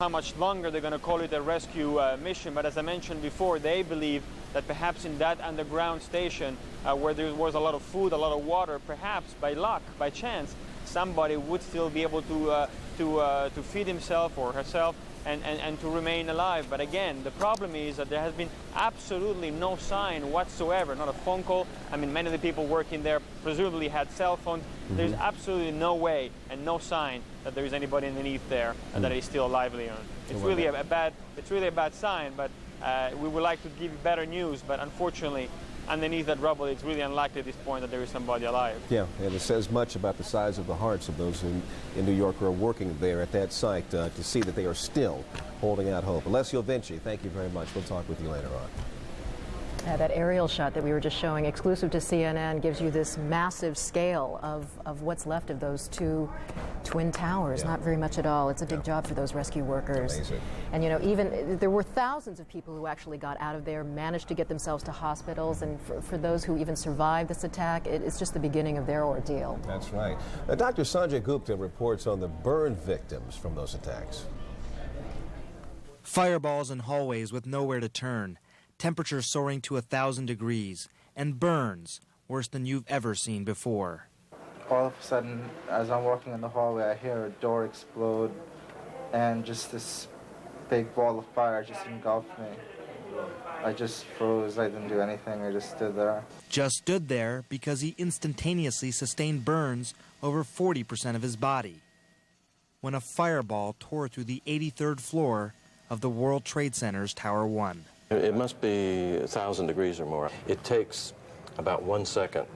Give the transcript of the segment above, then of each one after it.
how much longer they're going to call it a rescue mission, but as I mentioned before, they believe that perhaps in that underground station where there was a lot of food, a lot of water, perhaps by luck, by chance, somebody would still be able to feed himself or herself and to remain alive. But again, the problem is that there has been absolutely no sign whatsoever, not a phone call. I mean, many of the people working there presumably had cell phones. There's absolutely no way and no sign that there is anybody underneath there and that is still alive. It's really a bad sign, but we would like to give you better news, but unfortunately, underneath that rubble, it's really unlikely at this point that there is somebody alive. Yeah, and it says much about the size of the hearts of those in New York who are working there at that site to see that they are still holding out hope. Alessio Vinci, thank you very much. We'll talk with you later on. That aerial shot that we were just showing, exclusive to CNN, gives you this massive scale of what's left of those two twin towers. Not very much at all. It's a big job for those rescue workers. Amazing. And you know, even there were thousands of people who actually got out of there, managed to get themselves to hospitals, and for those who even survived this attack, it's just the beginning of their ordeal. That's right. Dr. Sanjay Gupta reports on the burn victims from those attacks. Fireballs in hallways with nowhere to turn. Temperatures soaring to 1,000 degrees, and burns worse than you've ever seen before. All of a sudden, as I'm walking in the hallway, I hear a door explode, and just this big ball of fire just engulfed me. I just froze. I didn't do anything. I just stood there. Just stood there because he instantaneously sustained burns over 40% of his body when a fireball tore through the 83rd floor of the World Trade Center's Tower 1. It must be 1,000 degrees or more. It takes about 1 second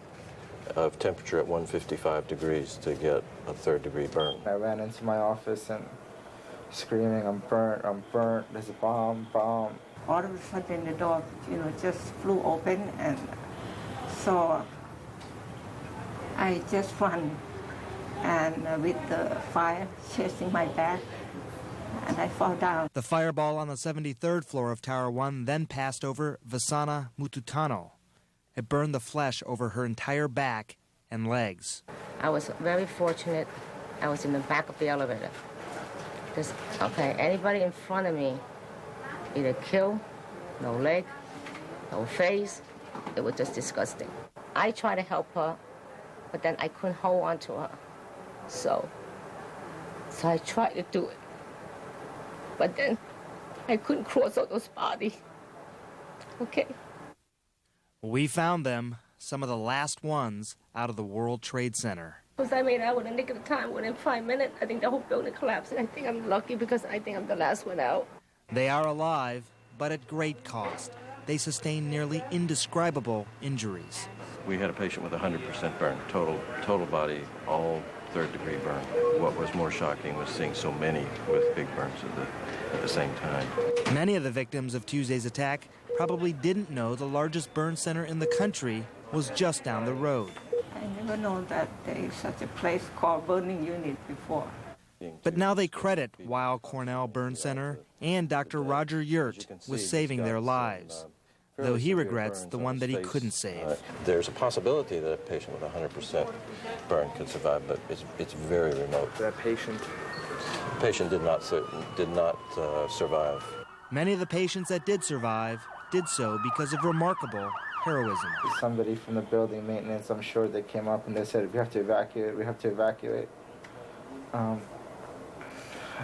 of temperature at 155 degrees to get a third-degree burn. I ran into my office and screaming, I'm burnt, there's a bomb. All of a sudden the door, just flew open, and so I just ran, and with the fire chasing my back, and I fall down. The fireball on the 73rd floor of Tower 1 then passed over Vasana Mututano. It burned the flesh over her entire back and legs. I was very fortunate. I was in the back of the elevator. Anybody in front of me, either killed, no leg, no face. It was just disgusting. I tried to help her, but then I couldn't hold on to her. So I tried to do it. But then I couldn't cross all those bodies. Okay. We found them, some of the last ones out of the World Trade Center. Because I made out with a nick of time. Within 5 minutes, I think the whole building collapsed. And I think I'm lucky because I think I'm the last one out. They are alive, but at great cost. They sustained nearly indescribable injuries. We had a patient with 100% burn, total body, all third-degree burn. What was more shocking was seeing so many with big burns at the same time. Many of the victims of Tuesday's attack probably didn't know the largest burn center in the country was just down the road. I never known that there is such a place called burning unit before. But now they credit Weill Cornell Burn Center and Dr. Roger Yurt with saving their lives, though he regrets the one that he couldn't save. There's a possibility that a patient with 100% burn could survive, but it's very remote. That patient did not survive. Many of the patients that did survive did so because of remarkable heroism. Somebody from the building maintenance, I'm sure, they came up and they said, we have to evacuate. And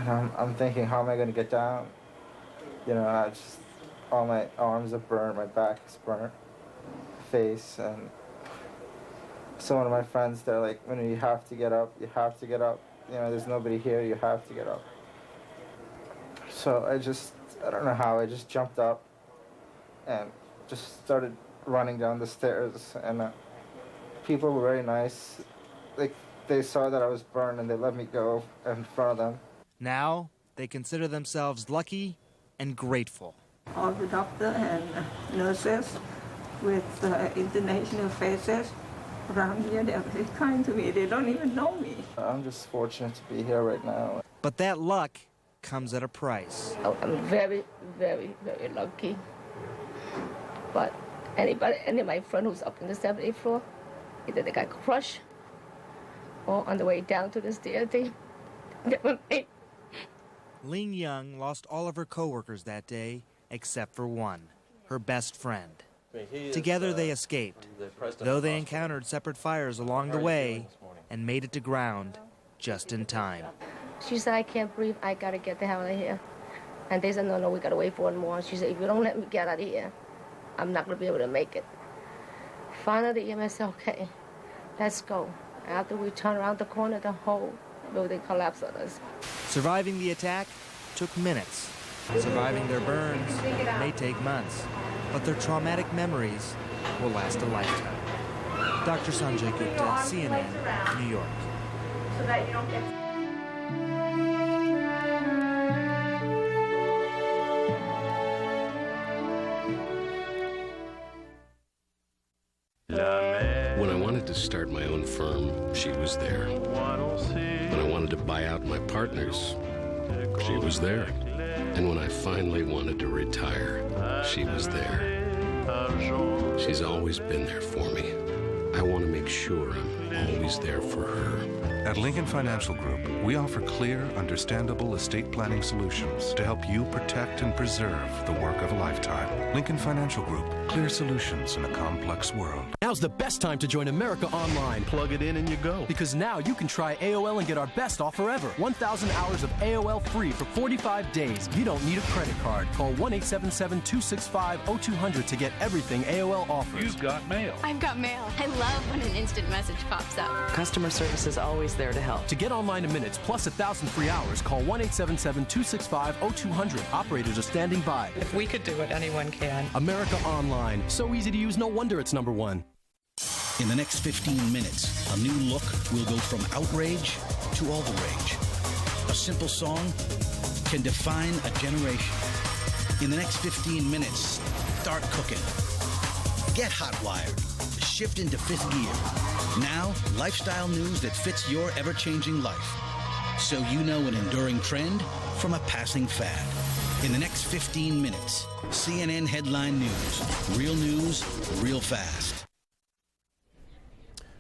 I'm thinking, how am I going to get down? All my arms are burnt, my back is burnt, face, and so one of my friends, they're like, you have to get up, there's nobody here, you have to get up. So I don't know how, I just jumped up and just started running down the stairs, and people were very nice. Like, they saw that I was burned and they let me go in front of them. Now, they consider themselves lucky and grateful. All the doctors and nurses with international faces around here, they're very kind to me. They don't even know me. I'm just fortunate to be here right now. But that luck comes at a price. I'm very, very, very lucky. But any of my friend who's up in the 78th floor, either they got crushed or on the way down to the stairs, they never made Ling Young lost all of her co-workers that day, except for one, her best friend. Together they escaped, though they encountered separate fires along the way and made it to ground just in time. She said, I can't breathe, I gotta get the hell out of here. And they said, no, we gotta wait for one more. She said, if you don't let me get out of here, I'm not gonna be able to make it. Finally, the EMS said, okay, let's go. After we turn around the corner, the whole building collapsed on us. Surviving the attack took minutes. Surviving their burns may take months, but their traumatic memories will last a lifetime. Dr. Sanjay Gupta, CNN, New York. So that you don't get... When I wanted to start my own firm, she was there. When I wanted to buy out my partners, she was there. And when I finally wanted to retire, she was there. She's always been there for me. I want to make sure I'm always there for her. At Lincoln Financial Group, we offer clear, understandable estate planning solutions to help you protect and preserve the work of a lifetime. Lincoln Financial Group, clear solutions in a complex world. Now's the best time to join America Online. Plug it in and you go. Because now you can try AOL and get our best offer ever. 1,000 hours of AOL free for 45 days. You don't need a credit card. Call 1-877-265-0200 to get everything AOL offers. You've got mail. I've got mail. I love when an instant message pops up. Customer service is always there to help. To get online in minutes plus 1,000 free hours, call 1-877-265-0200. Operators are standing by. If we could do it, anyone can. America Online. So easy to use, no wonder it's #1. In the next 15 minutes, a new look will go from outrage to all the rage. A simple song can define a generation. In the next 15 minutes, start cooking. Get hot-wired. Shift into 5th gear. Now, lifestyle news that fits your ever-changing life. So you know an enduring trend from a passing fad. In the next 15 minutes, CNN Headline News. Real news, real fast.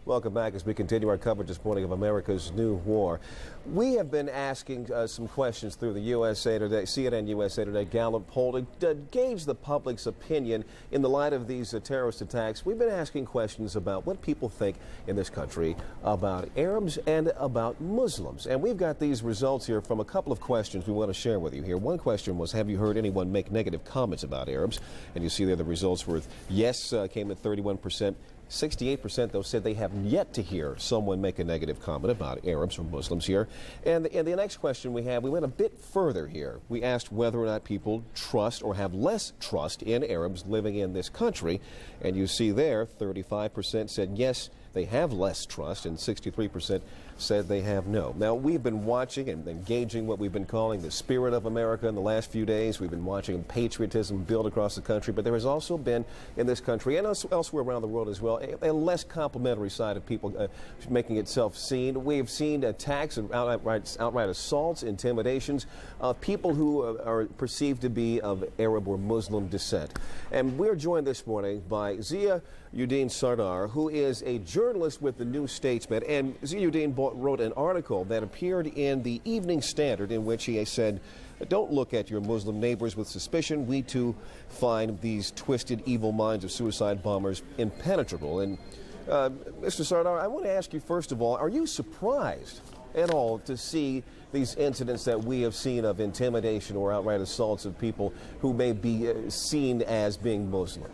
Welcome back as we continue our coverage this morning of America's new war. We have been asking some questions through the USA Today, CNN USA Today Gallup poll to gauge the public's opinion in the light of these terrorist attacks. We've been asking questions about what people think in this country about Arabs and about Muslims. And we've got these results here from a couple of questions we want to share with you here. One question was, have you heard anyone make negative comments about Arabs? And you see there the results were yes came at 31%. 68% though said they have yet to hear someone make a negative comment about Arabs or Muslims here. And the next question we went a bit further here. We asked whether or not people trust or have less trust in Arabs living in this country. And you see there 35% said yes, they have less trust, and 63% said they have no. Now, we've been watching and engaging what we've been calling the spirit of America in the last few days. We've been watching patriotism build across the country, but there has also been in this country and elsewhere around the world as well a less complimentary side of people making itself seen. We've seen attacks and outright assaults, intimidations of people who are perceived to be of Arab or Muslim descent. And we're joined this morning by Ziauddin Sardar, who is a journalist with the New Statesman. And Ziauddin wrote an article that appeared in the Evening Standard in which he said, "Don't look at your Muslim neighbors with suspicion. We too find these twisted, evil minds of suicide bombers impenetrable." And Mr. Sardar, I want to ask you first of all, are you surprised at all to see these incidents that we have seen of intimidation or outright assaults of people who may be seen as being Muslim?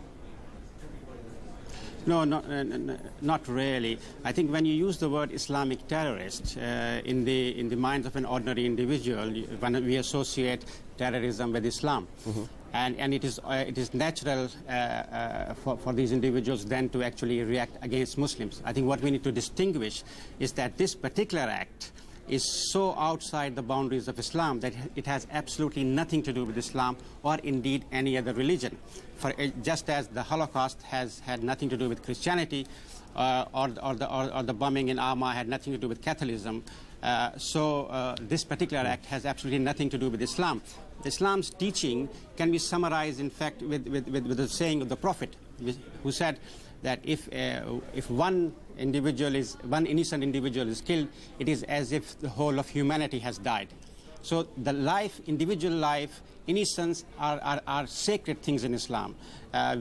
No, not really. I think when you use the word Islamic terrorist in the minds of an ordinary individual, when we associate terrorism with Islam, and it is natural for these individuals then to actually react against Muslims. I think what we need to distinguish is that this particular act is so outside the boundaries of Islam that it has absolutely nothing to do with Islam or indeed any other religion. Just as the Holocaust has had nothing to do with Christianity or the bombing in Arma had nothing to do with Catholicism, so this particular act has absolutely nothing to do with Islam. Islam's teaching can be summarized, in fact, with the saying of the Prophet, who said that if one innocent individual is killed, it is as if the whole of humanity has died. So the life, individual life, innocence are sacred things in Islam.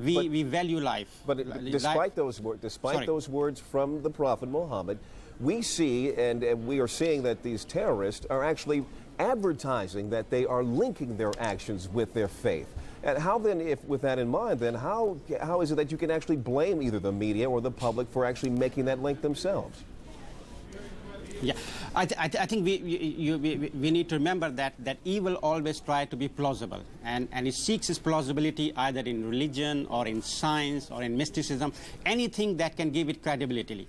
We value life. But despite those words from the Prophet Muhammad, we see and we are seeing that these terrorists are actually advertising that they are linking their actions with their faith. And how then, if with that in mind, then how is it that you can actually blame either the media or the public for actually making that link themselves? Yeah, I think we need to remember that evil always tries to be plausible, and it seeks its plausibility either in religion or in science or in mysticism, anything that can give it credibility.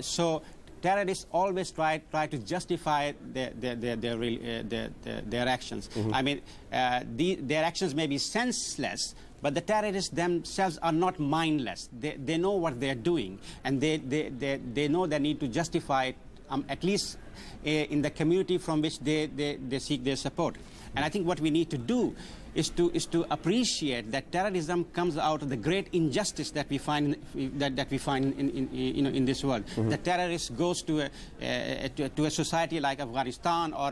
So terrorists always try to justify their actions. Mm-hmm. I mean, their actions may be senseless, but the terrorists themselves are not mindless. They know what they're doing, and they know they need to justify it, at least in the community from which they seek their support. And I think what we need to do is to appreciate that terrorism comes out of the great injustice that we find in this world. Mm-hmm. The terrorist goes to a society like Afghanistan or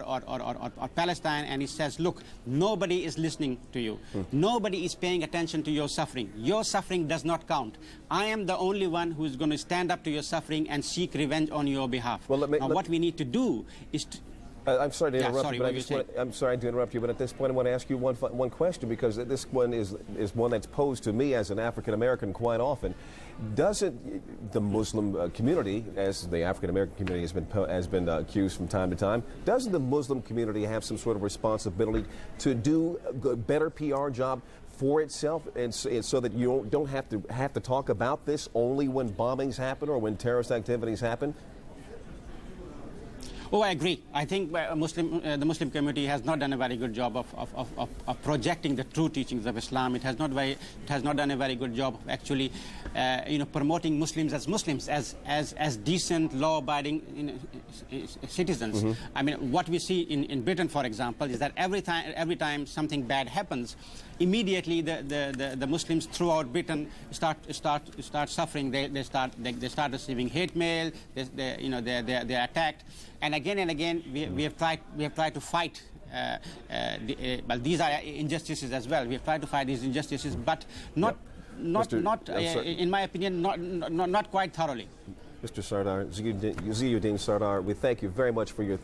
Palestine, and he says, look, nobody is listening to you. Nobody is paying attention to your suffering. Your suffering does not count. I am the only one who is going to stand up to your suffering and seek revenge on your behalf. Well, what we need to do is to... I'm sorry to interrupt you, but I'm sorry to interrupt you, but at this point I want to ask you one question, because this one is one that's posed to me as an African American quite often. Doesn't the Muslim community, as the African American community has been accused from time to time, doesn't the Muslim community have some sort of responsibility to do a better PR job for itself, and so that you don't have to talk about this only when bombings happen or when terrorist activities happen? Oh, I agree. I think the Muslim community has not done a very good job of projecting the true teachings of Islam. It has not done a very good job of actually, promoting Muslims, as decent, law-abiding citizens. Mm-hmm. I mean, what we see in Britain, for example, is that every time something bad happens, immediately the Muslims throughout Britain start suffering. They start receiving hate mail. They're attacked. And again, we have tried to fight. But these are injustices as well. We have tried to fight these injustices, but not in my opinion, not quite thoroughly. Mr. Sardar, Ziyuddin Sardar, we thank you very much for your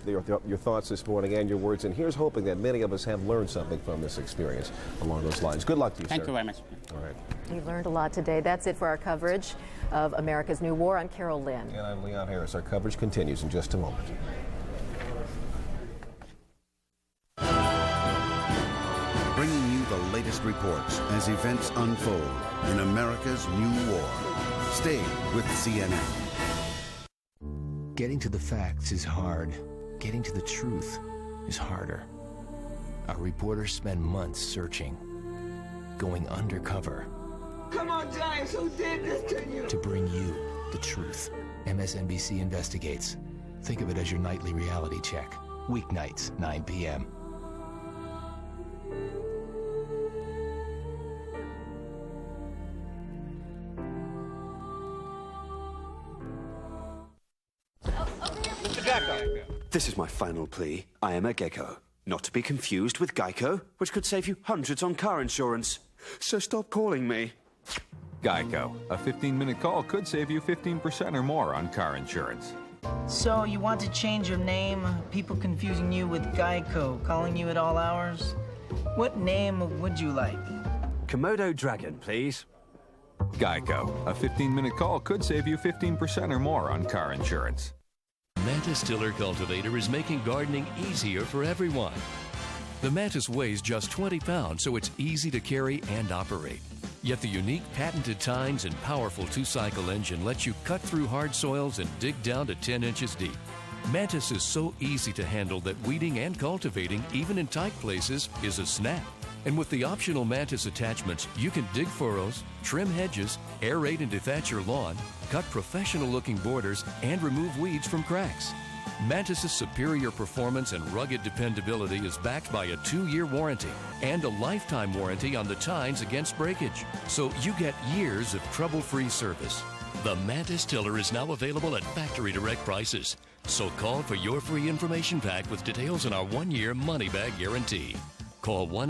thoughts this morning and your words. And here's hoping that many of us have learned something from this experience along those lines. Good luck to you, sir. Thank you very much. All right. We've learned a lot today. That's it for our coverage of America's New War. I'm Carol Lynn. And I'm Leon Harris. Our coverage continues in just a moment. Bringing you the latest reports as events unfold in America's New War. Stay with CNN. Getting to the facts is hard. Getting to the truth is harder. Our reporters spend months searching, going undercover. Come on, Giants, who did this to you? To bring you the truth. MSNBC investigates. Think of it as your nightly reality check. Weeknights, 9 p.m. This is my final plea. I am a gecko. Not to be confused with Geico, which could save you hundreds on car insurance. So stop calling me. Geico. A 15-minute call could save you 15% or more on car insurance. So you want to change your name? People confusing you with Geico, calling you at all hours? What name would you like? Komodo Dragon, please. Geico. A 15-minute call could save you 15% or more on car insurance. Mantis Tiller Cultivator is making gardening easier for everyone. The Mantis weighs just 20 pounds, so it's easy to carry and operate. Yet the unique patented tines and powerful two-cycle engine lets you cut through hard soils and dig down to 10 inches deep. Mantis is so easy to handle that weeding and cultivating, even in tight places, is a snap. And with the optional Mantis attachments, you can dig furrows, trim hedges, aerate and dethatch your lawn, cut professional-looking borders, and remove weeds from cracks. Mantis's superior performance and rugged dependability is backed by a 2-year warranty and a lifetime warranty on the tines against breakage. So you get years of trouble-free service. The Mantis Tiller is now available at factory direct prices. So call for your free information pack with details on our 1-year money-back guarantee. Call 1